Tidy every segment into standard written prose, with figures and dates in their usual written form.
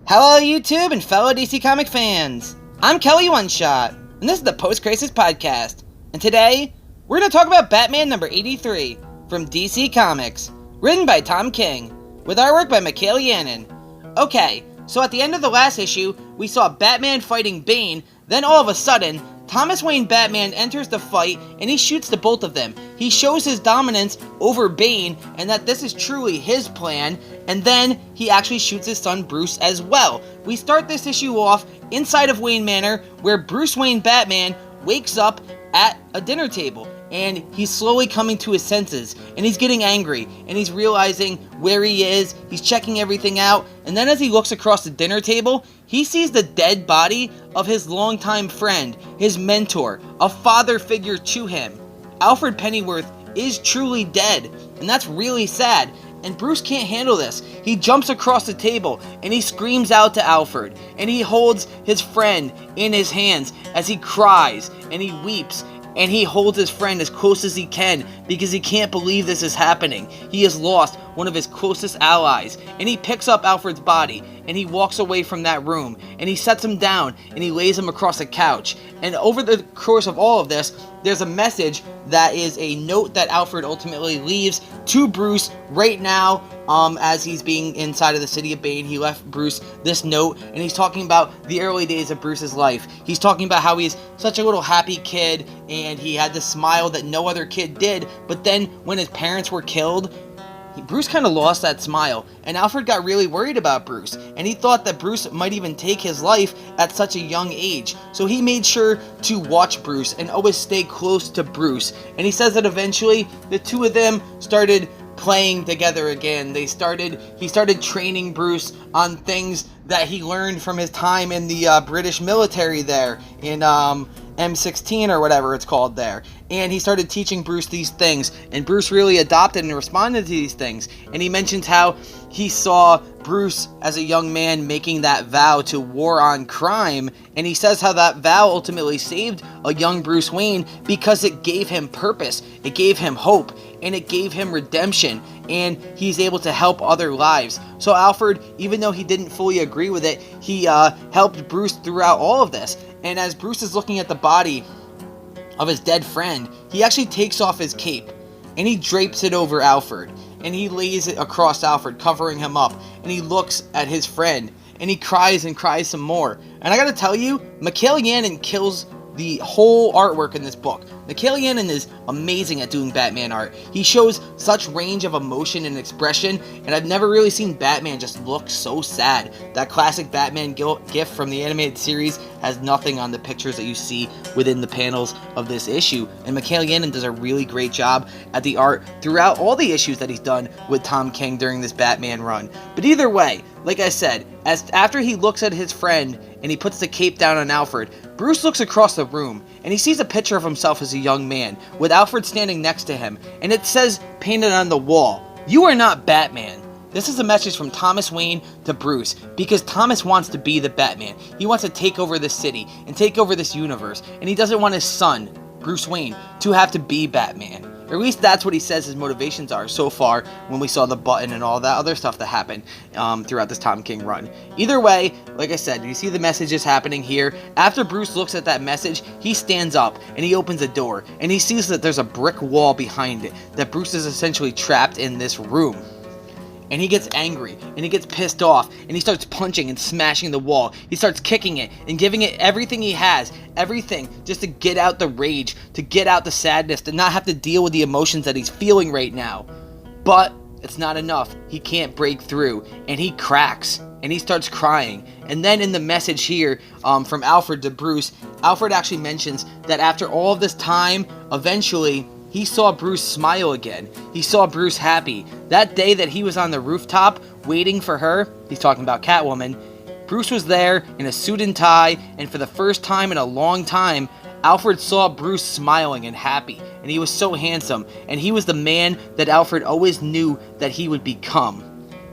Hello YouTube and fellow DC Comic fans! I'm Kelly One Shot, and this is the Post-Crisis Podcast. And today, we're going to talk about Batman number 83 from DC Comics, written by Tom King, with artwork by Michael Yannon. Okay, so at the end of the last issue, we saw Batman fighting Bane, then all of a sudden, Thomas Wayne Batman enters the fight and he shoots the both of them. He shows his dominance over Bane and that this is truly his plan, and then he actually shoots his son Bruce as well. We start this issue off inside of Wayne Manor, where Bruce Wayne Batman wakes up at a dinner table and he's slowly coming to his senses, and he's getting angry, and he's realizing where he is, he's checking everything out, and then as he looks across the dinner table, he sees the dead body of his longtime friend, his mentor, a father figure to him. Alfred Pennyworth is truly dead, and that's really sad, and Bruce can't handle this. He jumps across the table, and he screams out to Alfred, and he holds his friend in his hands as he cries, and he weeps, and he holds his friend as close as he can because he can't believe this is happening. He has lost one of his closest allies, and he picks up Alfred's body and he walks away from that room, and he sets him down and he lays him across a couch. And over the course of all of this, there's a message that is a note that Alfred ultimately leaves to Bruce right now. As he's being inside of the city of Bane, he left Bruce this note, and he's talking about the early days of Bruce's life. He's talking about how he's such a little happy kid, and he had this smile that no other kid did, but then when his parents were killed, Bruce kind of lost that smile, and Alfred got really worried about Bruce, and he thought that Bruce might even take his life at such a young age. So he made sure to watch Bruce and always stay close to Bruce, and he says that eventually the two of them started playing together again. He started training Bruce on things that he learned from his time in the British military there in M16 or whatever it's called there. And he started teaching Bruce these things, and Bruce really adopted and responded to these things. And he mentions how he saw Bruce as a young man making that vow to war on crime, and he says how that vow ultimately saved a young Bruce Wayne because it gave him purpose, it gave him hope, and it gave him redemption, and he's able to help other lives. So Alfred, even though he didn't fully agree with it, he helped Bruce throughout all of this. And as Bruce is looking at the body of his dead friend, he actually takes off his cape and he drapes it over Alfred, and he lays it across Alfred, covering him up, and he looks at his friend and he cries and cries some more. And I gotta tell you, Michael Yannon kills the whole artwork in this book. Michael Yannon is amazing at doing Batman art. He shows such range of emotion and expression, and I've never really seen Batman just look so sad. That classic Batman gif from the animated series has nothing on the pictures that you see within the panels of this issue, and Michael Yannon does a really great job at the art throughout all the issues that he's done with Tom King during this Batman run. But either way, like I said, after he looks at his friend and he puts the cape down on Alfred, Bruce looks across the room and he sees a picture of himself as a young man with Alfred standing next to him, and it says painted on the wall, "You are not Batman." This is a message from Thomas Wayne to Bruce, because Thomas wants to be the Batman. He wants to take over this city and take over this universe, and he doesn't want his son, Bruce Wayne, to have to be Batman. Or at least that's what he says his motivations are so far when we saw the button and all that other stuff that happened throughout this Tom King run. Either way, like I said, you see the messages happening here. After Bruce looks at that message, he stands up and he opens a door, and he sees that there's a brick wall behind it, that Bruce is essentially trapped in this room. And he gets angry, and he gets pissed off, and he starts punching and smashing the wall. He starts kicking it and giving it everything he has, everything, just to get out the rage, to get out the sadness, to not have to deal with the emotions that he's feeling right now. But it's not enough. He can't break through, and he cracks, and he starts crying. And then in the message here from Alfred to Bruce, Alfred actually mentions that after all of this time, eventually he saw Bruce smile again. He saw Bruce happy. That day that he was on the rooftop waiting for her, he's talking about Catwoman, Bruce was there in a suit and tie, and for the first time in a long time, Alfred saw Bruce smiling and happy, and he was so handsome, and he was the man that Alfred always knew that he would become.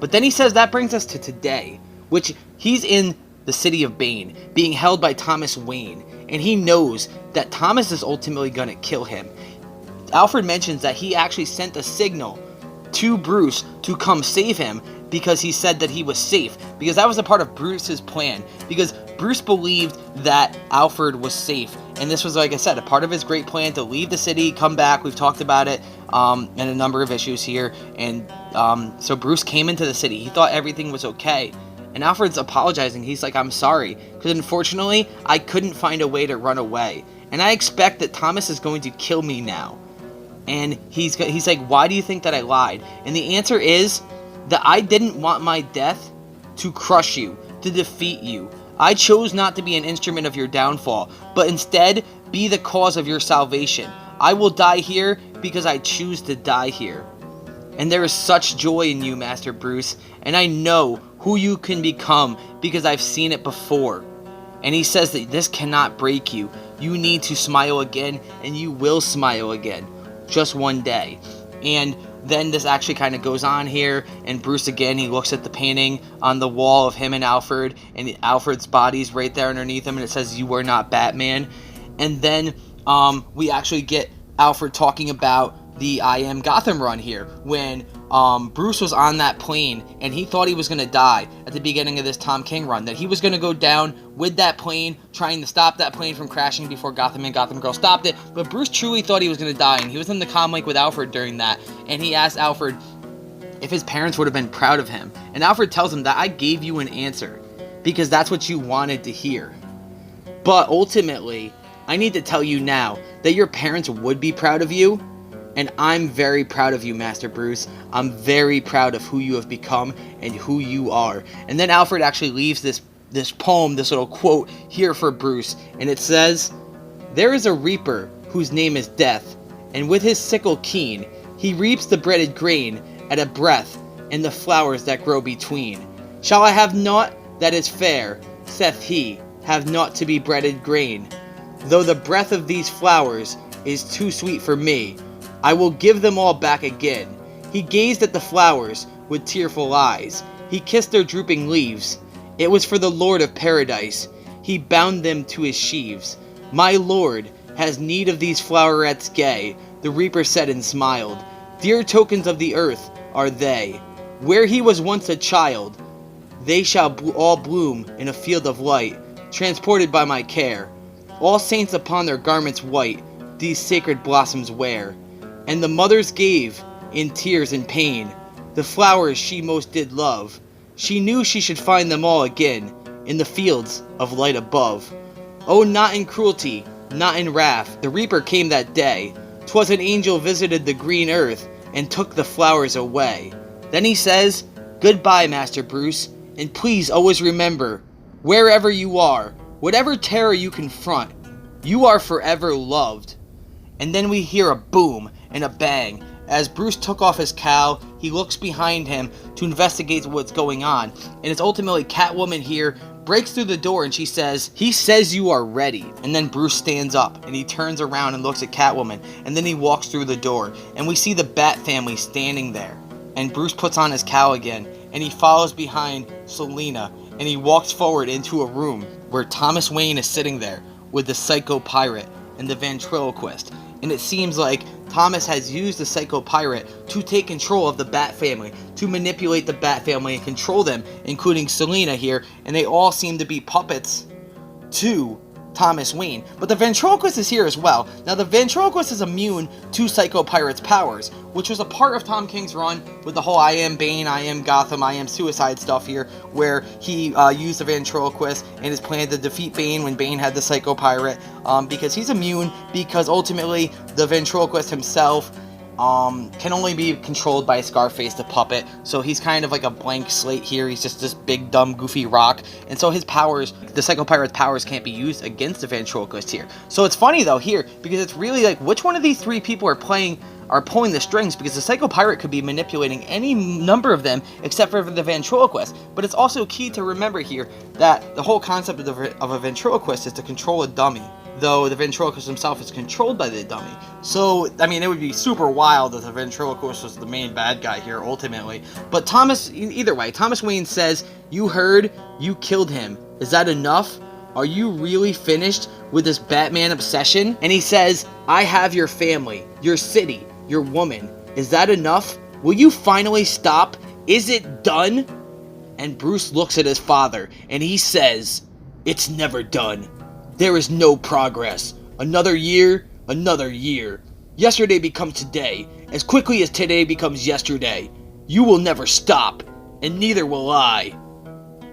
But then he says that brings us to today, which he's in the city of Bane, being held by Thomas Wayne, and he knows that Thomas is ultimately going to kill him. Alfred mentions that he actually sent a signal to Bruce to come save him, because he said that he was safe, because that was a part of Bruce's plan, because Bruce believed that Alfred was safe, and this was, like I said, a part of his great plan to leave the city, come back. We've talked about it in a number of issues here, and so Bruce came into the city. He thought everything was okay, and Alfred's apologizing. He's like, I'm sorry, because unfortunately, I couldn't find a way to run away, and I expect that Thomas is going to kill me now. And he's like, why do you think that I lied? And the answer is that I didn't want my death to crush you, to defeat you. I chose not to be an instrument of your downfall, but instead be the cause of your salvation. I will die here because I choose to die here. And there is such joy in you, Master Bruce, and I know who you can become because I've seen it before. And he says that this cannot break you. You need to smile again, and you will smile again. Just one day. And then this actually kind of goes on here, and Bruce again, he looks at the painting on the wall of him and Alfred, and Alfred's body's right there underneath him, and it says, "You are not Batman." And then we actually get Alfred talking about the I Am Gotham run here, when Bruce was on that plane, and he thought he was going to die at the beginning of this Tom King run, that he was going to go down with that plane, trying to stop that plane from crashing before Gotham and Gotham Girl stopped it, but Bruce truly thought he was going to die, and he was in the comm link with Alfred during that, and he asked Alfred if his parents would have been proud of him, and Alfred tells him that I gave you an answer, because that's what you wanted to hear. But ultimately, I need to tell you now that your parents would be proud of you, and I'm very proud of you, Master Bruce. I'm very proud of who you have become and who you are. And then Alfred actually leaves this poem, this little quote here for Bruce, and it says, "There is a reaper whose name is Death, and with his sickle keen, he reaps the breaded grain at a breath and the flowers that grow between. Shall I have naught that is fair, saith he, have naught to be breaded grain? Though the breath of these flowers is too sweet for me, I will give them all back again." He gazed at the flowers with tearful eyes. He kissed their drooping leaves. It was for the Lord of Paradise. He bound them to his sheaves. "My Lord has need of these flowerets gay," the reaper said and smiled. "Dear tokens of the earth are they. Where he was once a child, they shall all bloom in a field of light, transported by my care. All saints upon their garments white these sacred blossoms wear. And the mothers gave, in tears and pain, the flowers she most did love. She knew she should find them all again in the fields of light above. Oh, not in cruelty, not in wrath, the reaper came that day. 'Twas an angel visited the green earth and took the flowers away." Then he says, "Goodbye, Master Bruce, and please always remember, wherever you are, whatever terror you confront, you are forever loved." And then we hear a boom and a bang. As Bruce took off his cowl, he looks behind him to investigate what's going on. And it's ultimately Catwoman here, breaks through the door, and she says, "He says you are ready." And then Bruce stands up, and he turns around and looks at Catwoman, and then he walks through the door, and we see the Bat family standing there. And Bruce puts on his cowl again, and he follows behind Selina, and he walks forward into a room where Thomas Wayne is sitting there with the Psycho Pirate and the Ventriloquist. And it seems like Thomas has used the Psycho Pirate to take control of the Bat family, to manipulate the Bat family and control them, including Selina here, and they all seem to be puppets to Thomas Wayne. But the Ventriloquist is here as well. Now, the Ventriloquist is immune to Psycho Pirate's powers, which was a part of Tom King's run with the whole I Am Bane, I Am Gotham, I Am Suicide stuff here, where he used the Ventriloquist and his plan to defeat Bane when Bane had the Psycho Pirate, because he's immune, because ultimately the Ventriloquist himself can only be controlled by Scarface the puppet, so he's kind of like a blank slate here. He's just this big, dumb, goofy rock, and so his powers, the Psycho Pirate's powers, can't be used against the Ventriloquist here. So it's funny though here, because it's really like, which one of these three people are pulling the strings, because the Psycho Pirate could be manipulating any number of them except for the Ventriloquist. But it's also key to remember here that the whole concept of a Ventriloquist is to control a dummy, though the Ventriloquist himself is controlled by the dummy. So, I mean, it would be super wild if the Ventriloquist was the main bad guy here, ultimately. But either way, Thomas Wayne says, "You heard, you killed him. Is that enough? Are you really finished with this Batman obsession?" And he says, "I have your family, your city, your woman. Is that enough? Will you finally stop Is it done? And Bruce looks at his father, and he says, "It's never done. There is no progress. Another year, another year. Yesterday becomes today, as quickly as today becomes yesterday. You will never stop, and neither will I.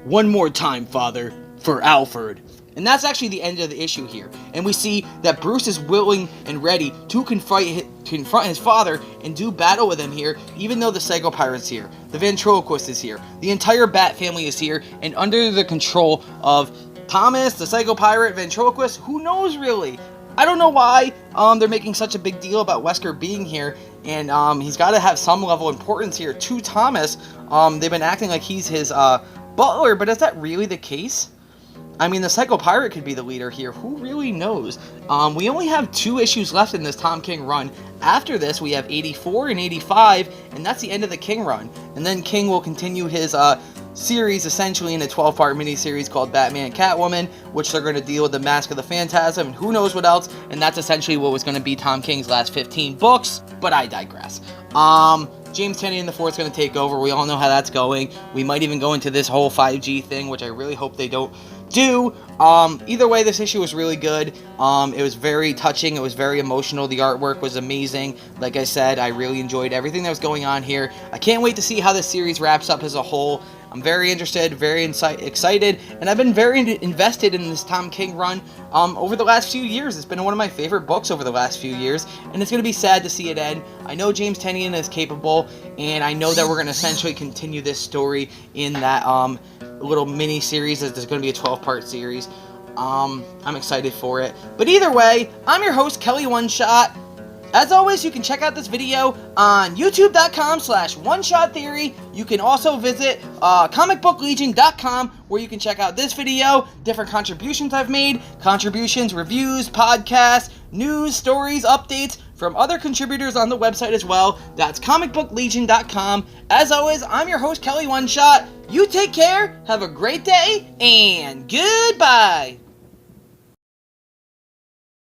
One more time, Father, for Alfred." And that's actually the end of the issue here. And we see that Bruce is willing and ready to confront his father and do battle with him here, even though the Psycho Pirate's here, the Ventriloquist is here, the entire Bat family is here, and under the control of Thomas, the Psycho Pirate, Ventriloquist. Who knows, really? I don't know why they're making such a big deal about Wesker being here, and he's got to have some level of importance here to Thomas. They've been acting like he's his butler, but is that really the case? I mean, the Psycho Pirate could be the leader here. Who really knows? We only have 2 issues left in this Tom King run. After this, we have 84 and 85, and that's the end of the King run. And then King will continue his series essentially in a 12-part miniseries called Batman and Catwoman, which they're going to deal with the Mask of the Phantasm and who knows what else. And that's essentially what was going to be Tom King's last 15 books. But I digress. James Tynion IV is going to take over. We all know how that's going. We might even go into this whole 5G thing, which I really hope they don't do. Either way, this issue was really good. It was very touching. It was very emotional. The artwork was amazing. Like I said, I really enjoyed everything that was going on here. I can't wait to see how this series wraps up as a whole. I'm very interested, very excited, and I've been very invested in this Tom King run over the last few years. It's been one of my favorite books over the last few years, and it's going to be sad to see it end. I know James Tynion is capable, and I know that we're going to essentially continue this story in that little mini-series. There's going to be a 12-part series. I'm excited for it. But either way, I'm your host, Kelly One Shot. As always, you can check out this video on youtube.com/OneShotTheory. You can also visit comicbooklegion.com, where you can check out this video, different contributions I've made, contributions, reviews, podcasts, news, stories, updates from other contributors on the website as well. That's comicbooklegion.com. As always, I'm your host, Kelly One Shot. You take care, have a great day, and goodbye!